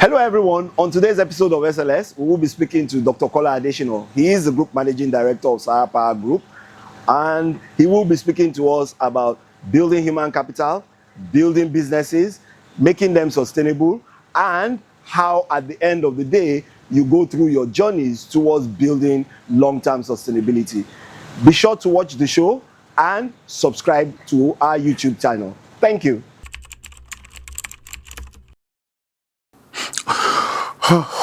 Hello everyone, on today's episode of SLS, we will be speaking to Dr. Kola Adesina. He is the Group Managing Director of Sahara Power Group, and he will be speaking to us about building human capital, building businesses, making them sustainable, and how at the end of the day, you go through your journeys towards building long-term sustainability. Be sure to watch the show and subscribe to our YouTube channel. Thank you.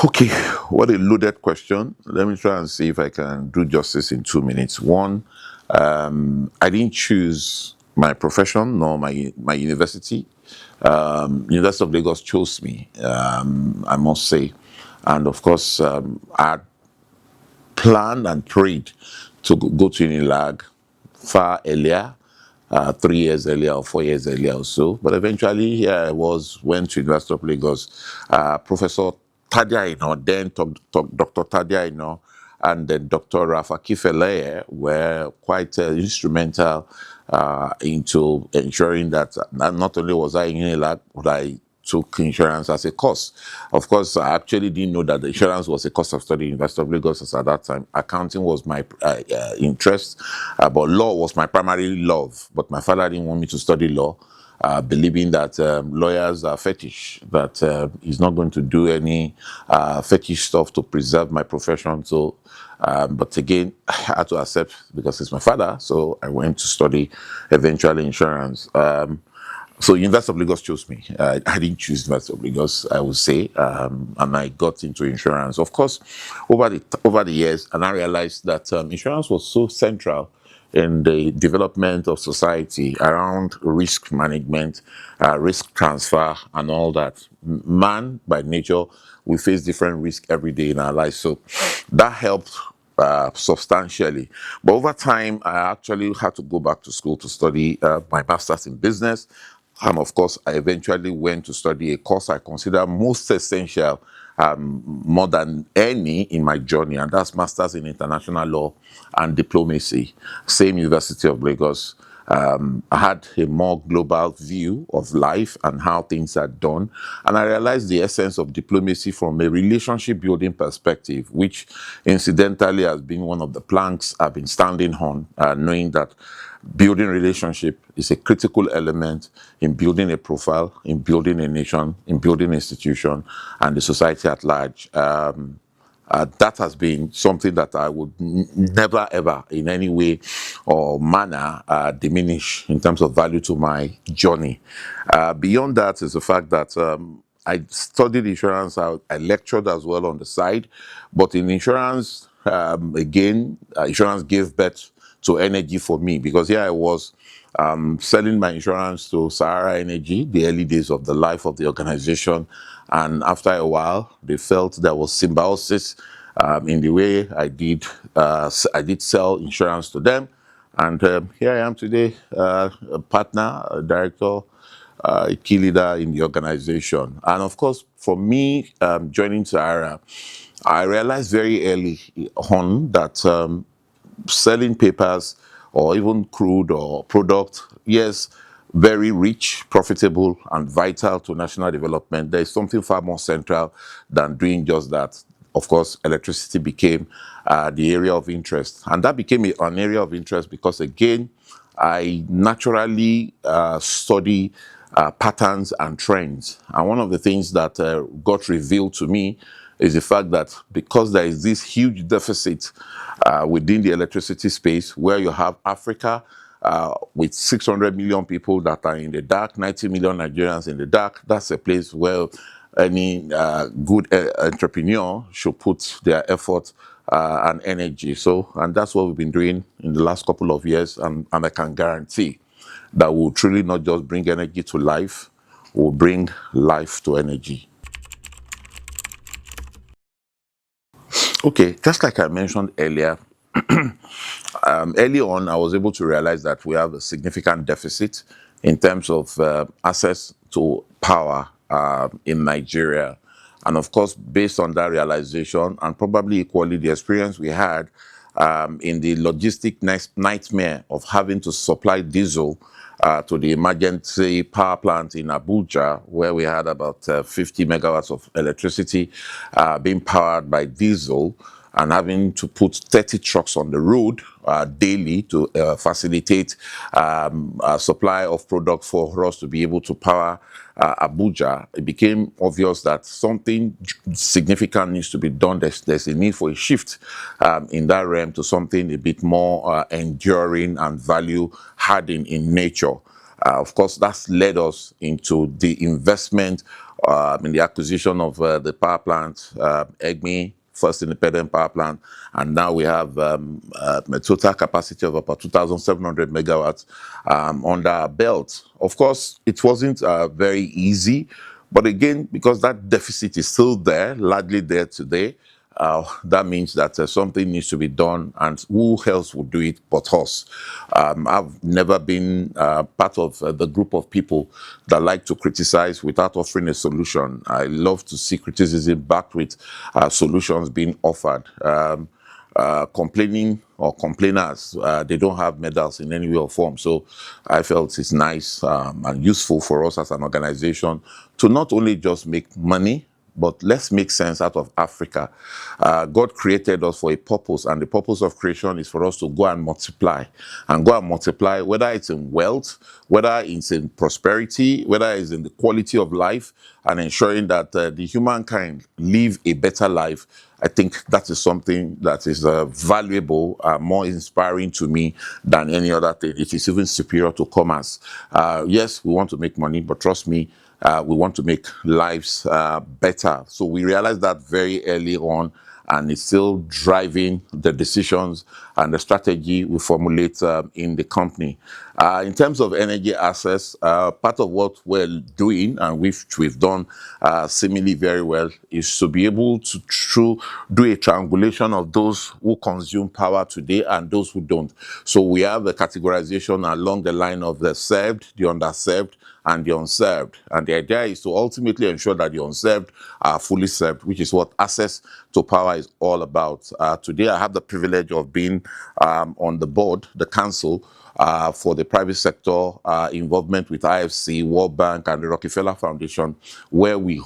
Okay, what a loaded question. Let me try and see if I can do justice in 2 minutes. One, I didn't choose my profession nor my university. University of Lagos chose me, I must say. And of course, I planned and prayed to go to Unilag far earlier, 3 years earlier or 4 years earlier or so. But eventually, here I went to University of Lagos. Professor Tadia Ino, then Dr. Tadia Ino, and then Dr. Rafa Kifeleye were quite instrumental into ensuring that not only was I in Unilag, but I took insurance as a course. Of course, I actually didn't know that the insurance was a course of study in University of Lagos as at that time. Accounting was my interest, but law was my primary love. But my father didn't want me to study law, believing that lawyers are fetish, that he's not going to do any fetish stuff to preserve my profession. So, but again, I had to accept because it's my father. So I went to study eventually insurance. So University of Lagos chose me. I didn't choose University of Lagos, I would say, and I got into insurance. Of course, over the years, and I realized that insurance was so central in the development of society around risk management, risk transfer, and all that. Man, by nature, we face different risks every day in our lives. So that helped substantially. But over time, I actually had to go back to school to study my master's in business. And of course, I eventually went to study a course I consider most essential, more than any in my journey, and that's Masters in International Law and Diplomacy, same University of Lagos. I had a more global view of life and how things are done. And I realized the essence of diplomacy from a relationship building perspective, which incidentally has been one of the planks I've been standing on, knowing that building relationship is a critical element in building a profile, in building a nation, in building an institution, and the society at large. That has been something that I would never, ever, in any way or manner, diminish in terms of value to my journey. Beyond that is the fact that I studied insurance. I lectured as well on the side, but in insurance, again, insurance gave birth to energy for me, because here I was selling my insurance to Sahara Energy, the early days of the life of the organization. And after a while, they felt there was symbiosis in the way I did sell insurance to them. And here I am today, a partner, a director, a key leader in the organization. And of course, for me, joining Sahara, I realized very early on that selling papers or even crude or product, yes, very rich, profitable, and vital to national development. There is something far more central than doing just that. Of course, electricity became the area of interest. And that became an area of interest because, again, I naturally study patterns and trends. And one of the things that got revealed to me is the fact that because there is this huge deficit within the electricity space, where you have Africa with 600 million people that are in the dark, 90 million Nigerians in the dark, that's a place where any good entrepreneur should put their effort and energy. So, and that's what we've been doing in the last couple of years, and I can guarantee that will truly not just bring energy to life, will bring life to energy. Okay, just like I mentioned earlier, early on, I was able to realize that we have a significant deficit in terms of access to power in Nigeria. And of course, based on that realization, and probably equally the experience we had in the logistic nightmare of having to supply diesel to the emergency power plant in Abuja, where we had about 50 megawatts of electricity being powered by diesel, and having to put 30 trucks on the road daily to facilitate a supply of product for us to be able to power Abuja, it became obvious that something significant needs to be done. There's a need for a shift in that realm to something a bit more enduring and value hardened in nature. Of course, that's led us into the investment in the acquisition of the power plant, EGMI, first independent power plant, and now we have a total capacity of about 2,700 megawatts under our belt. Of course, it wasn't very easy, but again, because that deficit is still there, largely there today, that means that something needs to be done, and who else would do it but us? I've never been part of the group of people that like to criticize without offering a solution. I love to see criticism backed with solutions being offered. Complaining or complainers, they don't have medals in any way or form. So I felt it's nice and useful for us as an organization to not only just make money, but let's make sense out of Africa. God created us for a purpose, and the purpose of creation is for us to go and multiply. And go and multiply, whether it's in wealth, whether it's in prosperity, whether it's in the quality of life, and ensuring that the humankind live a better life. I think that is something that is valuable, more inspiring to me than any other thing. It is even superior to commerce. Yes, we want to make money, but trust me, we want to make lives better. So we realized that very early on, and it's still driving the decisions and the strategy we formulate in the company. In terms of energy access, part of what we're doing, and we've done seemingly very well, is to be able to do a triangulation of those who consume power today and those who don't. So we have a categorization along the line of the served, the underserved, and the unserved. And the idea is to ultimately ensure that the unserved are fully served, which is what access to power is all about. Today, I have the privilege of being on the board, the council, for the private sector involvement with IFC, World Bank, and the Rockefeller Foundation, where we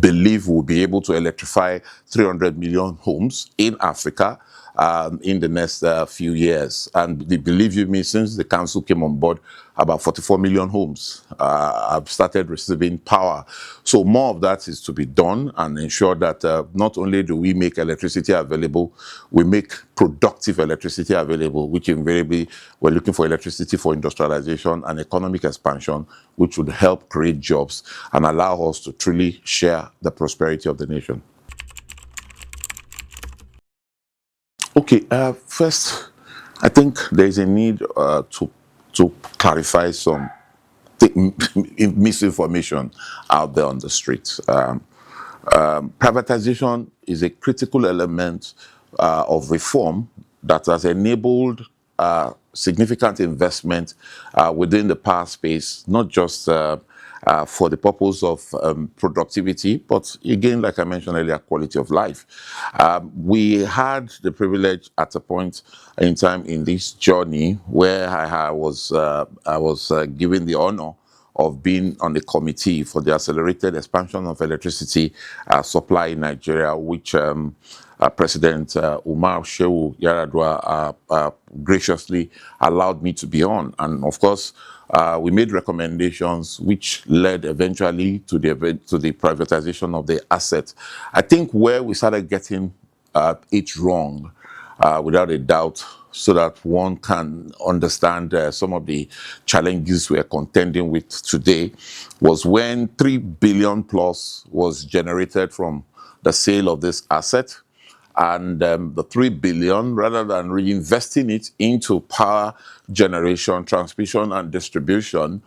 believe we'll be able to electrify 300 million homes in Africa in the next few years. And believe you me, since the council came on board, about 44 million homes have started receiving power. So more of that is to be done, and ensure that not only do we make electricity available, we make productive electricity available, which invariably we're looking for electricity for industrialization and economic expansion, which would help create jobs and allow us to truly share the prosperity of the nation. Okay, first, I think there is a need to clarify some misinformation out there on the streets. Privatization is a critical element of reform that has enabled significant investment within the power space, not just for the purpose of productivity, but again, like I mentioned earlier, quality of life. We had the privilege at a point in time in this journey where I was given the honor of being on the committee for the accelerated expansion of electricity supply in Nigeria, which President Umar Shehu Yaradua graciously allowed me to be on. And of course, we made recommendations which led eventually to the privatization of the asset. I think where we started getting it wrong, without a doubt, so that one can understand some of the challenges we are contending with today, was when 3 billion plus was generated from the sale of this asset. And the 3 billion, rather than reinvesting it into power generation, transmission, and distribution,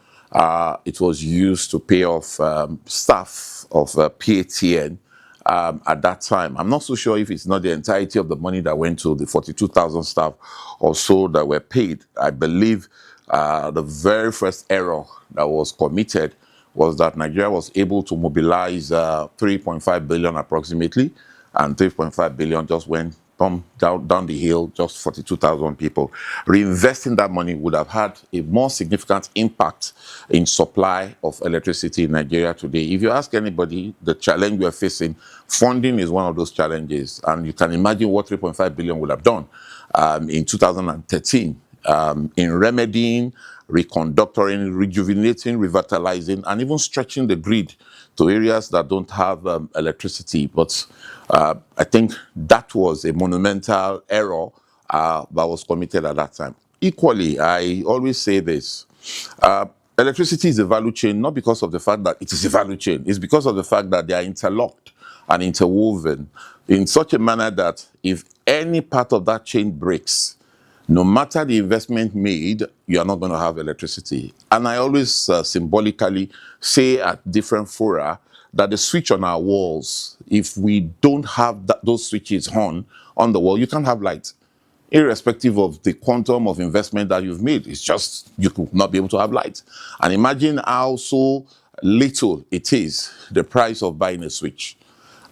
it was used to pay off staff of PATN at that time. I'm not so sure if it's not the entirety of the money that went to the 42,000 staff or so that were paid. I believe the very first error that was committed was that Nigeria was able to mobilize 3.5 billion approximately, and 3.5 billion just went down the hill, just 42,000 people. Reinvesting that money would have had a more significant impact in supply of electricity in Nigeria today. If you ask anybody, the challenge we are facing, funding is one of those challenges. And you can imagine what 3.5 billion would have done in 2013 in remedying, reconductoring, rejuvenating, revitalizing, and even stretching the grid to areas that don't have electricity. But I think that was a monumental error that was committed at that time. Equally, I always say this. Electricity is a value chain, not because of the fact that it is a value chain. It's because of the fact that they are interlocked and interwoven in such a manner that if any part of that chain breaks, no matter the investment made, you are not going to have electricity. And I always symbolically say at different fora that the switch on our walls, if we don't have those switches on the wall, you can't have light. Irrespective of the quantum of investment that you've made, it's just you could not be able to have light. And imagine how so little it is, the price of buying a switch.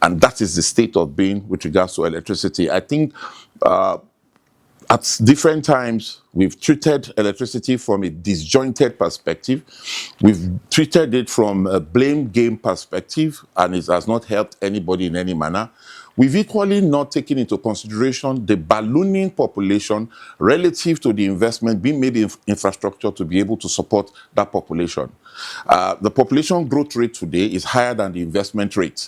And that is the state of being with regards to electricity. I think at different times, we've treated electricity from a disjointed perspective. We've treated it from a blame game perspective, and it has not helped anybody in any manner. We've equally not taken into consideration the ballooning population relative to the investment being made in infrastructure to be able to support that population. The population growth rate today is higher than the investment rate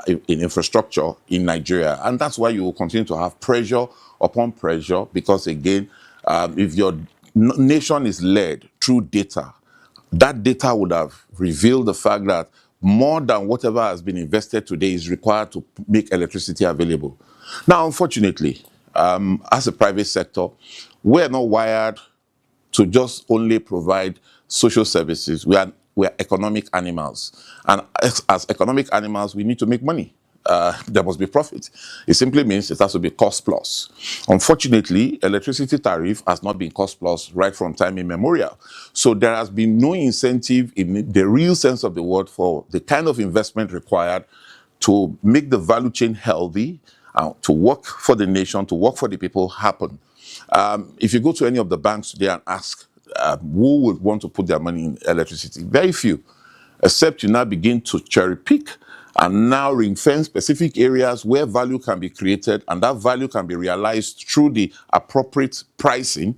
in infrastructure in Nigeria. And that's why you will continue to have pressure upon pressure, because again, if your nation is led through data, that data would have revealed the fact that more than whatever has been invested today is required to make electricity available. Now, unfortunately, as a private sector, we're not wired to just only provide social services. We are economic animals. And as economic animals, we need to make money. There must be profit. It simply means it has to be cost plus. Unfortunately, electricity tariff has not been cost plus right from time immemorial. So there has been no incentive in the real sense of the word for the kind of investment required to make the value chain healthy, to work for the nation, to work for the people happen. If you go to any of the banks today and ask who would want to put their money in electricity, very few, except you now begin to cherry pick and now ring fence specific areas where value can be created, and that value can be realized through the appropriate pricing.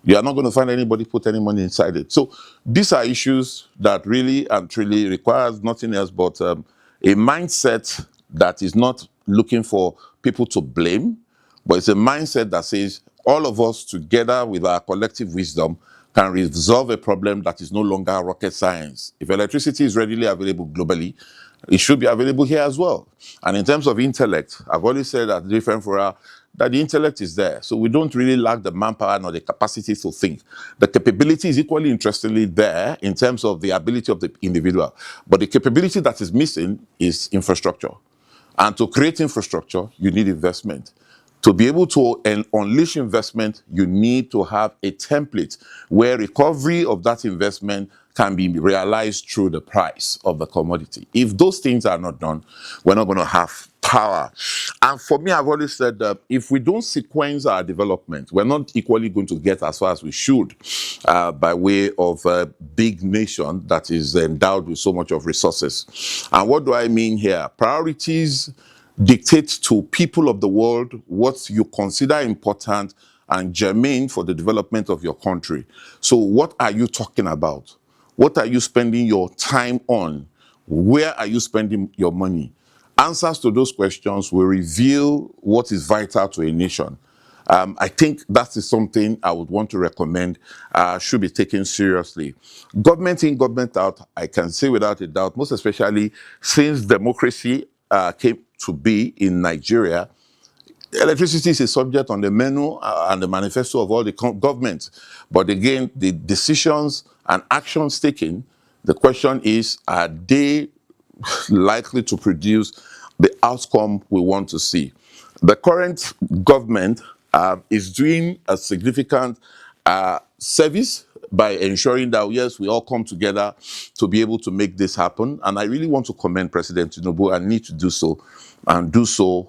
You are not going to find anybody put any money inside it. So these are issues that really and truly requires nothing else but a mindset that is not looking for people to blame, but it's a mindset that says all of us together with our collective wisdom can resolve a problem that is no longer rocket science. If electricity is readily available globally, it should be available here as well. And in terms of intellect, I've always said at different fora that the intellect is there. So we don't really lack the manpower nor the capacity to think. The capability is equally interestingly there in terms of the ability of the individual. But the capability that is missing is infrastructure. And to create infrastructure, you need investment. To be able to unleash investment, you need to have a template where recovery of that investment can be realized through the price of the commodity. If those things are not done, we're not going to have power. And for me, I've always said that if we don't sequence our development, we're not equally going to get as far as we should by way of a big nation that is endowed with so much of resources. And what do I mean here? Priorities dictate to people of the world what you consider important and germane for the development of your country. So what are you talking about? What are you spending your time on? Where are you spending your money? Answers to those questions will reveal what is vital to a nation. I think that is something I would want to recommend should be taken seriously. Government in, government out, I can say without a doubt, most especially since democracy came to be in Nigeria, electricity is a subject on the menu and the manifesto of all the governments. But again, the decisions and actions taken, the question is, are they likely to produce the outcome we want to see? The current government is doing a significant service by ensuring that, yes, we all come together to be able to make this happen. And I really want to commend President Tinubu and need to do so, and do so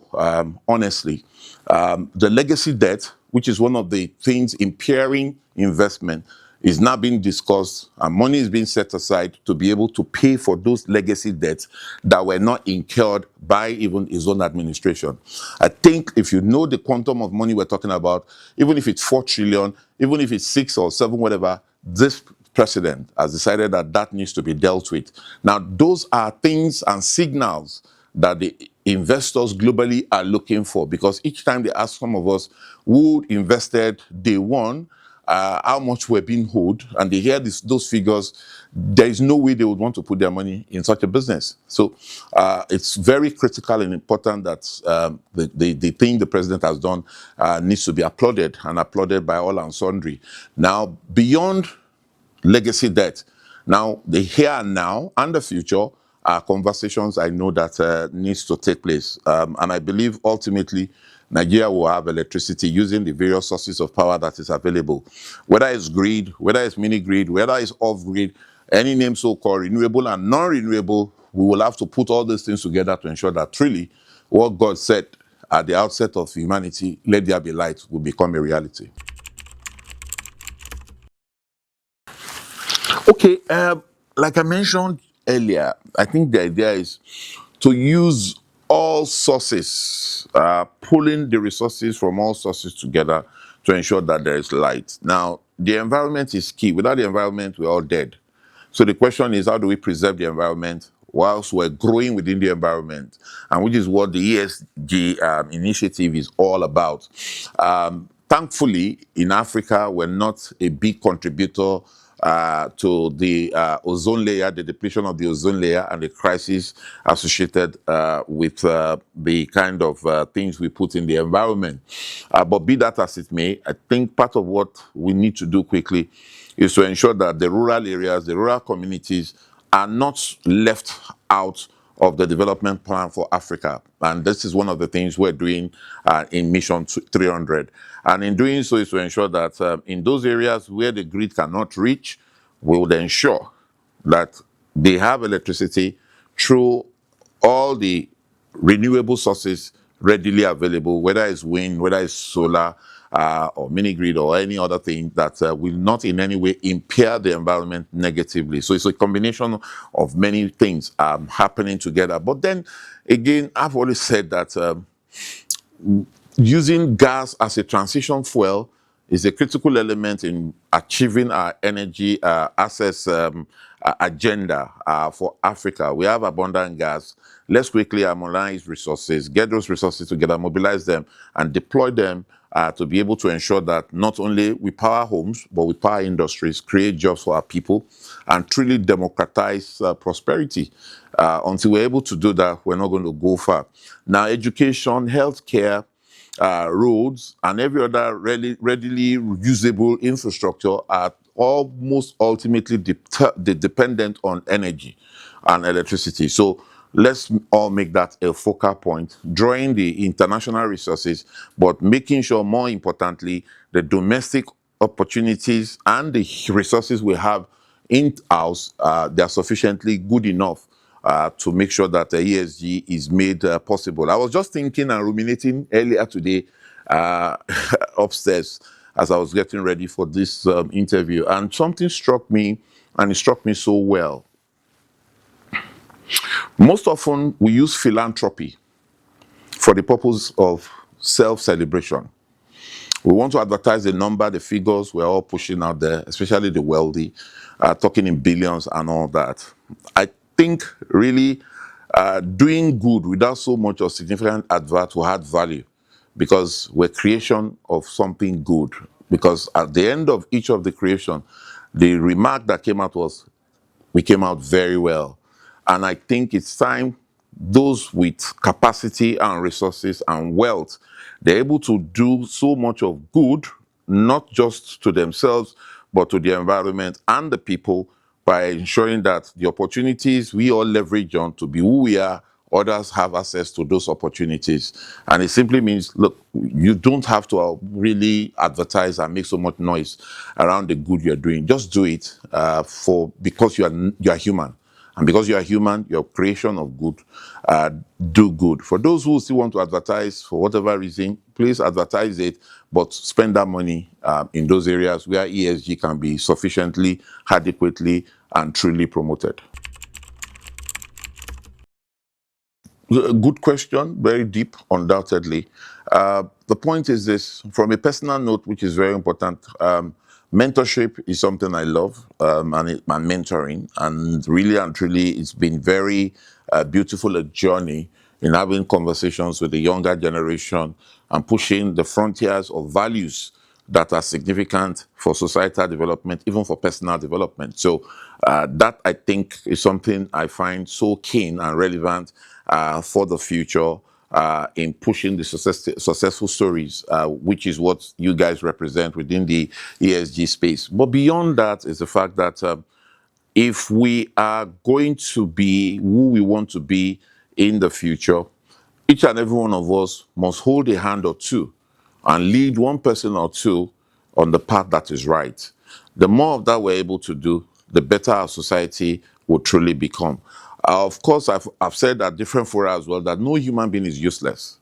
honestly. The legacy debt, which is one of the things impairing investment, is now being discussed, and money is being set aside to be able to pay for those legacy debts that were not incurred by even his own administration. I think if you know the quantum of money we're talking about, even if it's 4 trillion, even if it's 6 or 7, whatever, this president has decided that that needs to be dealt with. Now, those are things and signals that the investors globally are looking for, because each time they ask some of us who invested day one, how much we're being owed, and they hear those figures, there is no way they would want to put their money in such a business. So it's very critical and important that the thing the president has done needs to be applauded, and applauded by all and sundry. Now, beyond legacy debt, now the here and now and the future are conversations I know that needs to take place. And I believe ultimately Nigeria will have electricity using the various sources of power that is available. Whether it's grid, whether it's mini grid, whether it's off grid, any name so-called renewable and non-renewable, we will have to put all these things together to ensure that truly what God said at the outset of humanity, let there be light, will become a reality. Okay, like I mentioned earlier, I think the idea is to use all sources, pulling the resources from all sources together to ensure that there is light. Now, the environment is key. Without the environment, we're all dead. So the question is, how do we preserve the environment whilst we're growing within the environment? And which is what the ESG initiative is all about. Thankfully, in Africa, we're not a big contributor to the ozone layer, the depletion of the ozone layer, and the crisis associated with the kind of things we put in the environment. But be that as it may, I think part of what we need to do quickly is to ensure that the rural areas, the rural communities are not left out of the development plan for Africa. And this is one of the things we're doing in Mission 300. And in doing so is to ensure that in those areas where the grid cannot reach, we would ensure that they have electricity through all the renewable sources readily available, whether it's wind, whether it's solar, or mini grid, or any other thing that will not in any way impair the environment negatively. So it's a combination of many things happening together. But then again, I've always said that using gas as a transition fuel is a critical element in achieving our energy access agenda for Africa. We have abundant gas. Let's quickly harmonize resources, get those resources together, mobilize them, and deploy them to be able to ensure that not only we power homes, but we power industries, create jobs for our people, and truly democratize prosperity. Until we're able to do that, we're not going to go far. Now, education, healthcare, roads, and every other readily usable infrastructure are almost ultimately dependent on energy and electricity. So let's all make that a focal point, drawing the international resources, but making sure, more importantly, the domestic opportunities and the resources we have in-house, they are sufficiently good enough to make sure that the ESG is made possible. I was just thinking and ruminating earlier today upstairs as I was getting ready for this interview, and something struck me, and it struck me so well. Most often, we use philanthropy for the purpose of self-celebration. We want to advertise the number, the figures we're all pushing out there, especially the wealthy, talking in billions and all that. I think really doing good without so much of significant advert will add value, because we're creation of something good. Because at the end of each of the creation, the remark that came out was, we came out very well. And I think it's time those with capacity and resources and wealth, they're able to do so much of good, not just to themselves, but to the environment and the people, by ensuring that the opportunities we all leverage on to be who we are others have access to those opportunities. And it simply means, look, you don't have to really advertise and make so much noise around the good you're doing. Just do it because you are human. And because you are human, your creation of good, do good. For those who still want to advertise for whatever reason, please advertise it, but spend that money in those areas where ESG can be sufficiently, adequately, and truly promoted. A good question, very deep, undoubtedly. The point is this, from a personal note, which is very important. Mentorship is something I love, and mentoring, and really and truly, it's been very beautiful a journey in having conversations with the younger generation and pushing the frontiers of values that are significant for societal development, even for personal development. So that, I think, is something I find so keen and relevant for the future in pushing the successful stories, which is what you guys represent within the ESG space. But beyond that is the fact that if we are going to be who we want to be in the future, each and every one of us must hold a hand or two and lead one person or two on the path that is right. The more of that we're able to do, the better our society will truly become. Of course, I've said at different fora as well that no human being is useless.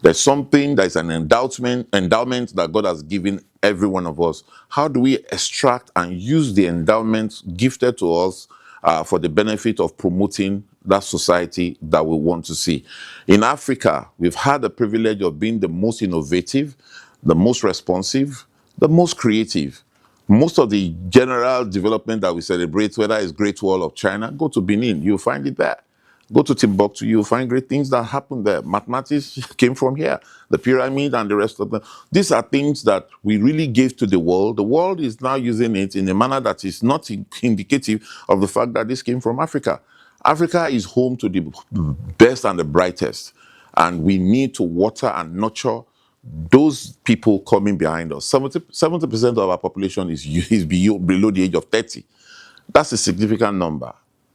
There's something, there's an endowment that God has given every one of us. How do we extract and use the endowment gifted to us for the benefit of promoting that society that we want to see? In Africa, we've had the privilege of being the most innovative, the most responsive, the most creative. Most of the general development that we celebrate, whether it's Great Wall of China, go to Benin, you'll find it there. Go to Timbuktu, you'll find great things that happen there. Mathematics came from here, the pyramid and the rest of them. These are things that we really gave to the world. The world is now using it in a manner that is not indicative of the fact that this came from Africa. Africa is home to the best and the brightest, and we need to water and nurture those people coming behind us. 70% of our population is below the age of 30. That's a significant number.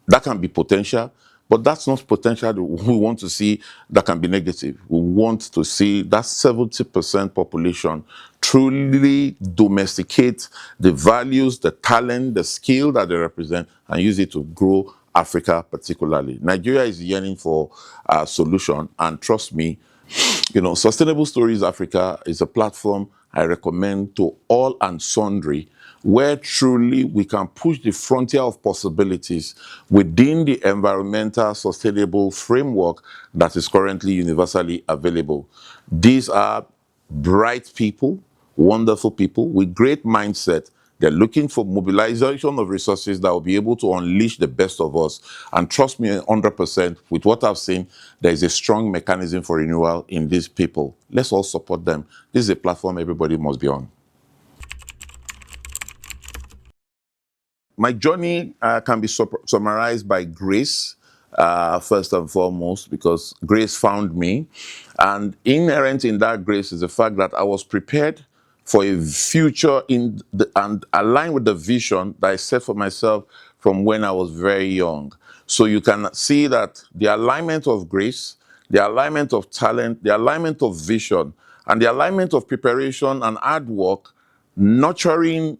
That can be potential, but that's not potential that we want to see that can be negative. We want to see that 70% population truly domesticate the values, the talent, the skill that they represent and use it to grow Africa particularly. Nigeria is yearning for a solution, and trust me, Sustainable Stories Africa is a platform I recommend to all and sundry, where truly we can push the frontier of possibilities within the environmental sustainable framework that is currently universally available. These are bright people, wonderful people with great mindset. They're looking for mobilization of resources that will be able to unleash the best of us. And trust me 100%, with what I've seen, there is a strong mechanism for renewal in these people. Let's all support them. This is a platform everybody must be on. My journey can be summarized by grace, first and foremost, because grace found me. And inherent in that grace is the fact that I was prepared for a future and aligned with the vision that I set for myself from when I was very young. So you can see that the alignment of grace, the alignment of talent, the alignment of vision, and the alignment of preparation and hard work, nurturing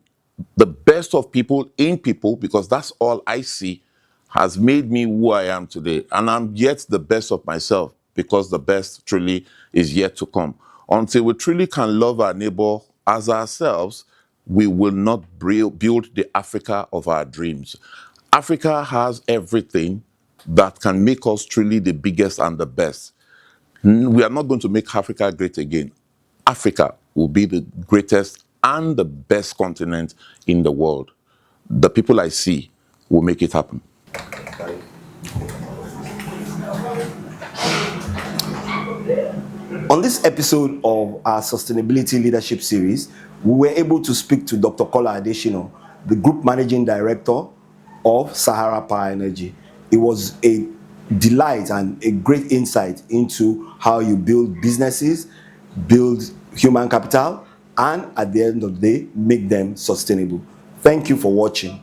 the best of people in people, because that's all I see, has made me who I am today. And I'm yet the best of myself, because the best truly is yet to come. Until we truly can love our neighbor as ourselves, we will not build the Africa of our dreams. Africa has everything that can make us truly the biggest and the best. We are not going to make Africa great again. Africa will be the greatest and the best continent in the world. The people I see will make it happen. On this episode of our Sustainability Leadership Series, we were able to speak to Dr. Kola Adesina, the Group Managing Director of Sahara Power Energy. It was a delight and a great insight into how you build businesses, build human capital, and at the end of the day, make them sustainable. Thank you for watching.